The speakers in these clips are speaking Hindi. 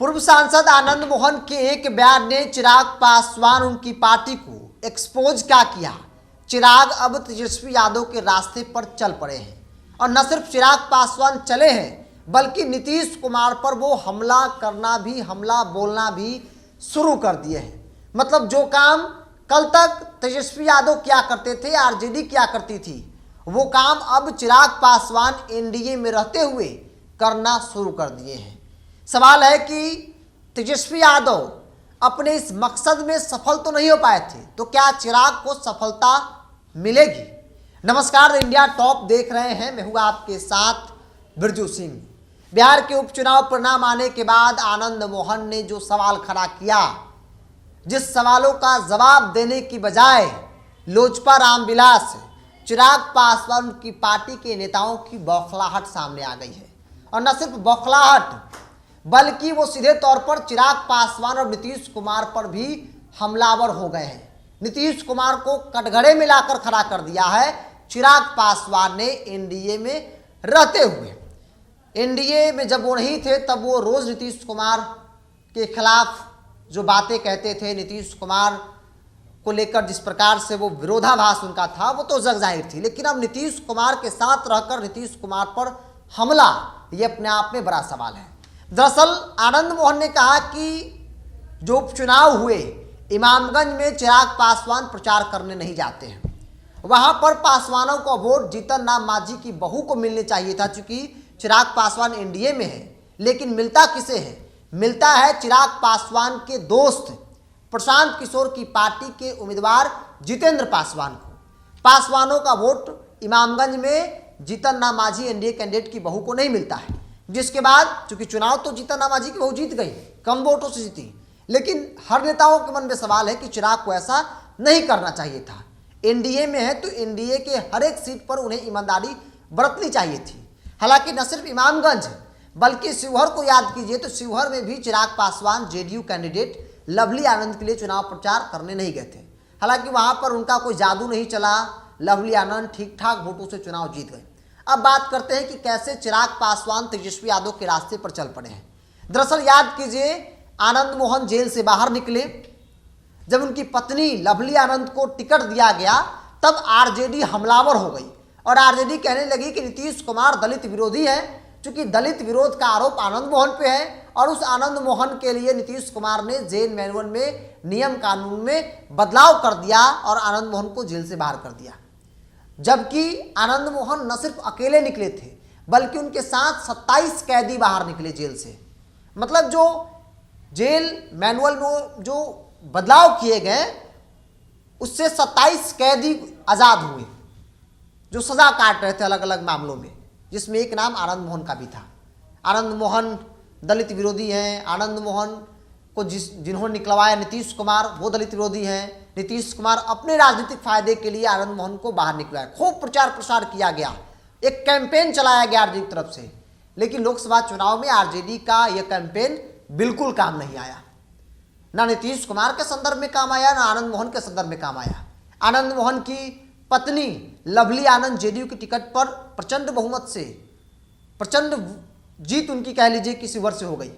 पूर्व सांसद आनंद मोहन के एक बयान ने चिराग पासवान उनकी पार्टी को एक्सपोज क्या किया। चिराग अब तेजस्वी यादव के रास्ते पर चल पड़े हैं और न सिर्फ चिराग पासवान चले हैं बल्कि नीतीश कुमार पर वो हमला करना भी, हमला बोलना भी शुरू कर दिए हैं। मतलब जो काम कल तक तेजस्वी यादव क्या करते थे, आरजेडी क्या करती थी, वो काम अब चिराग पासवान एनडीए में रहते हुए करना शुरू कर दिए हैं। सवाल है कि तेजस्वी यादव अपने इस मकसद में सफल तो नहीं हो पाए थे, तो क्या चिराग को सफलता मिलेगी। नमस्कार, इंडिया टॉप देख रहे हैं, मैं हूं आपके साथ बिरजू सिंह। बिहार के उपचुनाव परिणाम आने के बाद आनंद मोहन ने जो सवाल खड़ा किया, जिस सवालों का जवाब देने की बजाय लोजपा रामविलास, चिराग पासवान की पार्टी के नेताओं की बौखलाहट सामने आ गई है। और न सिर्फ बौखलाहट बल्कि वो सीधे तौर पर चिराग पासवान और नीतीश कुमार पर भी हमलावर हो गए हैं। नीतीश कुमार को कटघरे में लाकर खड़ा कर दिया है चिराग पासवान ने एनडीए में रहते हुए। एनडीए में जब वो नहीं थे तब वो रोज नीतीश कुमार के खिलाफ जो बातें कहते थे, नीतीश कुमार को लेकर जिस प्रकार से वो विरोधाभास उनका था, वो तो जग जाहिर थी। लेकिन अब नीतीश कुमार के साथ रहकर नीतीश कुमार पर हमला, ये अपने आप में बड़ा सवाल है। दरअसल आनंद मोहन ने कहा कि जो उपचुनाव हुए, इमामगंज में चिराग पासवान प्रचार करने नहीं जाते हैं। वहां पर पासवानों को वोट जीतन राम मांझी की बहू को मिलने चाहिए था, चूंकि चिराग पासवान एनडीए में है। लेकिन मिलता किसे है? मिलता है चिराग पासवान के दोस्त प्रशांत किशोर की पार्टी के उम्मीदवार जितेंद्र पासवान को। पासवानों का वोट इमामगंज में जीतन राम मांझी एनडीए कैंडिडेट की बहू को नहीं मिलता है। जिसके बाद चूंकि चुनाव तो जीतन राम मांझी की बहू जीत गई, कम वोटों से जीती, लेकिन हर नेताओं के मन में सवाल है कि चिराग को ऐसा नहीं करना चाहिए था। एनडीए में है तो एनडीए के हर एक सीट पर उन्हें ईमानदारी बरतनी चाहिए थी। हालांकि न सिर्फ इमामगंज बल्कि शिवहर को याद कीजिए तो शिवहर में भी चिराग पासवान जेडीयू कैंडिडेट लवली आनंद के लिए चुनाव प्रचार करने नहीं गए थे। हालांकि वहां पर उनका कोई जादू नहीं चला, लवली आनंद ठीक ठाक वोटों से चुनाव जीत गए। अब बात करते हैं कि कैसे चिराग पासवान तेजस्वी यादव के रास्ते पर चल पड़े हैं। दरअसल याद कीजिए, आनंद मोहन जेल से बाहर निकले, जब उनकी पत्नी लवली आनंद को टिकट दिया गया तब आरजेडी हमलावर हो गई और आरजेडी कहने लगी कि नीतीश कुमार दलित विरोधी है। चूंकि दलित विरोध का आरोप आनंद मोहन पे है और उस आनंद मोहन के लिए नीतीश कुमार ने जेल मैनुअल में, नियम कानून में बदलाव कर दिया और आनंद मोहन को जेल से बाहर कर दिया। जबकि आनंद मोहन न सिर्फ अकेले निकले थे बल्कि उनके साथ 27 कैदी बाहर निकले जेल से। मतलब जो जेल मैनुअल में जो बदलाव किए गए उससे 27 कैदी आज़ाद हुए जो सजा काट रहे थे अलग अलग मामलों में, जिसमें एक नाम आनंद मोहन का भी था। आनंद मोहन दलित विरोधी हैं। आनंद मोहन को जिन्होंने निकलवाया नीतीश कुमार, वो दलित विरोधी हैं। नीतीश कुमार अपने राजनीतिक फायदे के लिए आनंद मोहन को बाहर निकलवाया। खूब प्रचार प्रसार किया गया, एक कैंपेन चलाया गया आरजेडी की तरफ से। लेकिन लोकसभा चुनाव में आरजेडी का यह कैंपेन बिल्कुल काम नहीं आया। ना नीतीश कुमार के संदर्भ में काम आया, ना आनंद मोहन के संदर्भ में काम आया। आनंद मोहन की पत्नी लवली आनंद जेडीयू की टिकट पर प्रचंड बहुमत से, प्रचंड जीत उनकी कह लीजिए कि शिवहर से हो गई।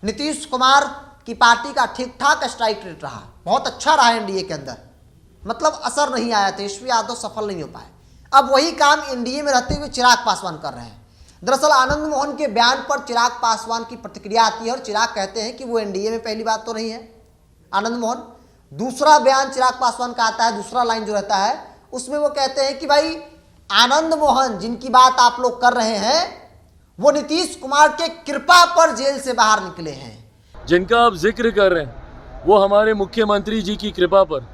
नीतीश कुमार की पार्टी का ठीक ठाक स्ट्राइक रेट रहा, बहुत अच्छा रहा एनडीए के अंदर, मतलब असर नहीं आया, तेजस्वी यादव सफल नहीं हो पाए। अब वही काम एनडीए में रहते हुए चिराग पासवान कर रहे हैं। दरअसल आनंद मोहन के बयान पर चिराग पासवान की प्रतिक्रिया आती है और चिराग कहते हैं कि वो एनडीए में पहली बात तो नहीं है आनंद मोहन। दूसरा बयान चिराग पासवान का आता है, दूसरा लाइन जो रहता है उसमें वो कहते हैं कि भाई आनंद मोहन जिनकी बात आप लोग कर रहे हैं वो नीतीश कुमार के कृपा पर जेल से बाहर निकले हैं। जिनका आप जिक्र कर रहे हैं वो हमारे मुख्यमंत्री जी की कृपा पर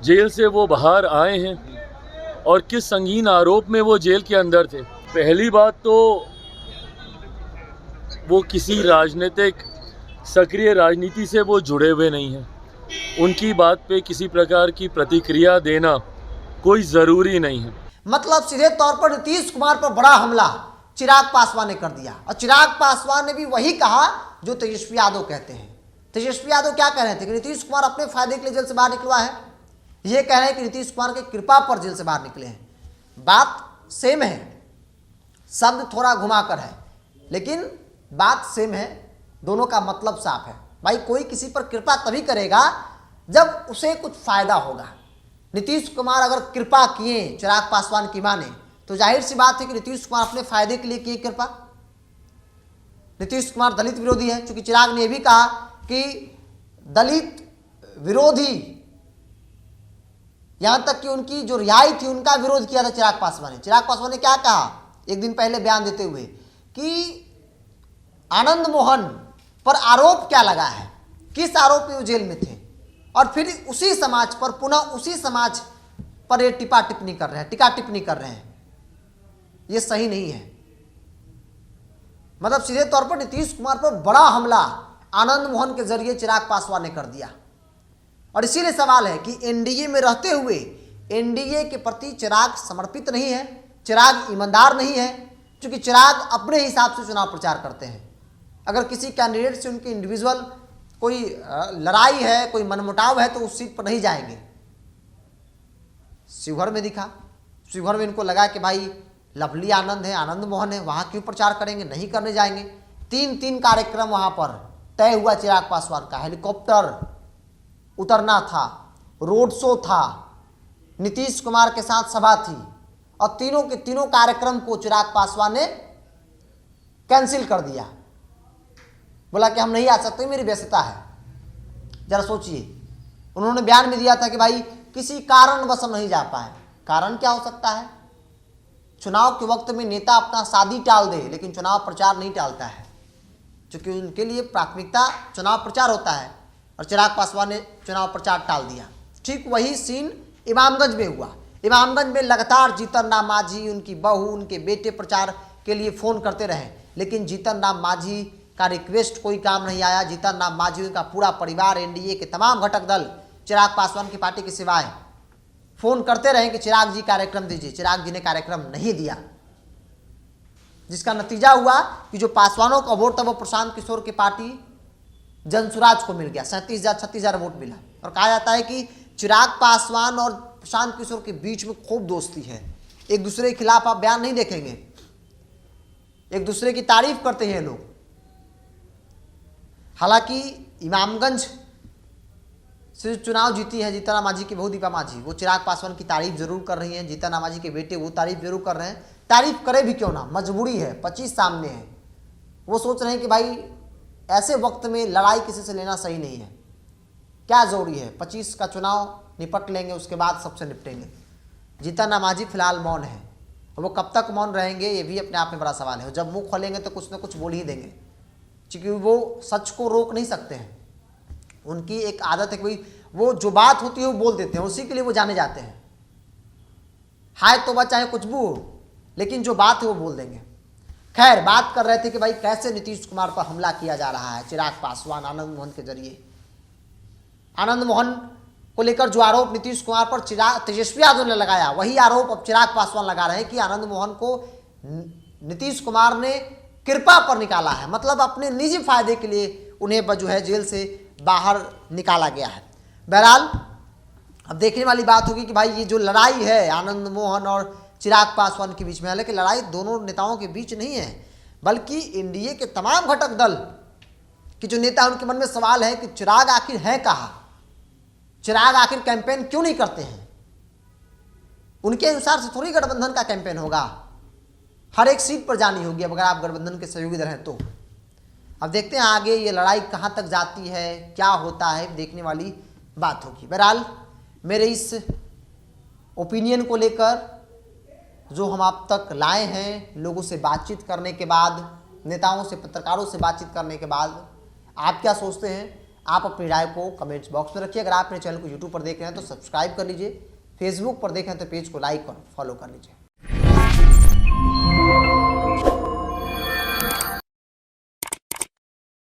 जेल से वो बाहर आए हैं। और किस संगीन आरोप में वो जेल के अंदर थे। पहली बात तो वो किसी राजनीतिक सक्रिय राजनीति से वो जुड़े हुए नहीं हैं। उनकी बात पे किसी प्रकार की प्रतिक्रिया देना कोई ज़रूरी नहीं है। मतलब सीधे तौर पर नीतीश कुमार पर बड़ा हमला चिराग पासवान ने कर दिया और चिराग पासवान ने भी वही कहा जो तेजस्वी यादव कहते हैं। तेजस्वी यादव क्या कह रहे थे कि नीतीश कुमार अपने फायदे के लिए जेल से बाहर निकलवा है, ये कह रहे हैं कि नीतीश कुमार के कृपा पर जेल से बाहर निकले हैं। बात सेम है, शब्द थोड़ा घुमाकर है लेकिन बात सेम है, दोनों का मतलब साफ है भाई, कोई किसी पर कृपा तभी करेगा जब उसे कुछ फायदा होगा। नीतीश कुमार अगर कृपा किए चिराग पासवान की माने तो जाहिर सी बात है कि नीतीश कुमार अपने फायदे के लिए किए कृपा। नीतीश कुमार दलित विरोधी है, क्योंकि चिराग ने यह भी कहा कि दलित विरोधी, यहां तक कि उनकी जो रिहाई थी उनका विरोध किया था चिराग पासवान ने। चिराग पासवान ने क्या कहा एक दिन पहले बयान देते हुए कि आनंद मोहन पर आरोप क्या लगा है, किस आरोप में वो जेल में थे, और फिर उसी समाज पर पुनः उसी समाज पर ये टीका टिप्पणी कर रहे हैं। ये सही नहीं है। मतलब सीधे तौर पर नीतीश कुमार पर बड़ा हमला आनंद मोहन के जरिए चिराग पासवान ने कर दिया। और इसीलिए सवाल है कि एनडीए में रहते हुए एनडीए के प्रति चिराग समर्पित नहीं है, चिराग ईमानदार नहीं है, क्योंकि चिराग अपने हिसाब से चुनाव प्रचार करते हैं। अगर किसी कैंडिडेट से उनकी इंडिविजुअल कोई लड़ाई है, कोई मनमुटाव है, तो उस सीट पर नहीं जाएंगे। शिवहर में दिखा, शिवहर में इनको लगा कि भाई लवली आनंद है, आनंद मोहन है, वहां क्यों प्रचार करेंगे, नहीं करने जाएंगे। 3 कार्यक्रम वहां पर तय हुआ चिराग पासवान का। हेलीकॉप्टर उतरना था, रोड शो था, नीतीश कुमार के साथ सभा थी, और तीनों के तीनों कार्यक्रम को चिराग पासवान ने कैंसिल कर दिया। बोला कि हम नहीं आ सकते, मेरी व्यस्तता है। जरा सोचिए, उन्होंने बयान में दिया था कि भाई किसी कारणवश हम नहीं जा पाए। कारण क्या हो सकता है? चुनाव के वक्त में नेता अपना शादी टाल दे, लेकिन चुनाव प्रचार नहीं टालता है, क्योंकि उनके लिए प्राथमिकता चुनाव प्रचार होता है। और चिराग पासवान ने चुनाव प्रचार टाल दिया। ठीक वही सीन इमामगंज में हुआ। इमामगंज में लगातार जीतन राम मांझी, उनकी बहू, उनके बेटे प्रचार के लिए फ़ोन करते रहे, लेकिन जीतन राम मांझी का रिक्वेस्ट कोई काम नहीं आया। जीतन राम मांझी, उनका पूरा परिवार, एनडीए के तमाम घटक दल चिराग पासवान की पार्टी के सिवाय फ़ोन करते रहे कि चिराग जी कार्यक्रम दीजिए। चिराग जी ने कार्यक्रम नहीं दिया, जिसका नतीजा हुआ कि जो पासवानों का वोट था वो प्रशांत किशोर की पार्टी जनसुराज को मिल गया। 37,000 वोट मिला। और कहा जाता है कि चिराग पासवान और प्रशांत किशोर के बीच में खूब दोस्ती है। एक दूसरे के खिलाफ आप बयान नहीं देखेंगे, एक दूसरे की तारीफ करते हैं लोग। हालांकि इमामगंज से चुनाव जीती है जीतन राम मांझी की बहू दीपा मांझी, वो चिराग पासवान की तारीफ जरूर कर रही हैं। जीतन राम मांझी के बेटे वो तारीफ जरूर कर रहे हैं। तारीफ करे भी क्यों ना, मजबूरी है, 25 सामने है। वो सोच रहे हैं कि भाई ऐसे वक्त में लड़ाई किसी से लेना सही नहीं है, क्या जरूरी है, 25 का चुनाव निपट लेंगे, उसके बाद सबसे निपटेंगे। जीतन राम मांझी फिलहाल मौन है, और वो कब तक मौन रहेंगे ये भी अपने आप में बड़ा सवाल है। जब मुंह खोलेंगे तो कुछ ना कुछ बोल ही देंगे, क्योंकि वो सच को रोक नहीं सकते हैं। उनकी एक आदत है कि वो जो बात होती है वो बोल देते हैं, उसी के लिए वो जाने जाते हैं। हाय तो चाहे कुछ भी हो, लेकिन जो बात है वो बोल देंगे। खैर, बात कर रहे थे कि भाई कैसे नीतीश कुमार पर हमला किया जा रहा है चिराग पासवान आनंद मोहन के जरिए। आनंद मोहन को लेकर जो आरोप नीतीश कुमार पर तेजस्वी यादव ने लगाया, वही आरोप अब चिराग पासवान लगा रहे हैं कि आनंद मोहन को नीतीश कुमार ने कृपा पर निकाला है, मतलब अपने निजी फायदे के लिए उन्हें जो है जेल से बाहर निकाला गया है। बहरहाल अब देखने वाली बात होगी कि भाई ये जो लड़ाई है आनंद मोहन और चिराग पासवान के बीच में, हालांकि लड़ाई दोनों नेताओं के बीच नहीं है, बल्कि एनडीए के तमाम घटक दल के जो नेता, उनके मन में सवाल है कि चिराग आखिर है कहाँ, चिराग आखिर कैंपेन क्यों नहीं करते हैं। उनके अनुसार से थोड़ी गठबंधन का कैंपेन होगा, हर एक सीट पर जानी होगी अगर आप गठबंधन के सहयोगी रहें तो। अब देखते हैं आगे ये लड़ाई कहाँ तक जाती है, क्या होता है, देखने वाली बात होगी। बहरहाल मेरे इस ओपिनियन को लेकर जो हम आप तक लाए हैं, लोगों से बातचीत करने के बाद, नेताओं से, पत्रकारों से बातचीत करने के बाद, आप क्या सोचते हैं, आप अपनी राय को कमेंट्स बॉक्स में रखिए। अगर आप मेरे चैनल को यूट्यूब पर देख रहे हैं तो सब्सक्राइब कर लीजिए, फेसबुक पर देखें तो पेज को लाइक और फॉलो कर लीजिए।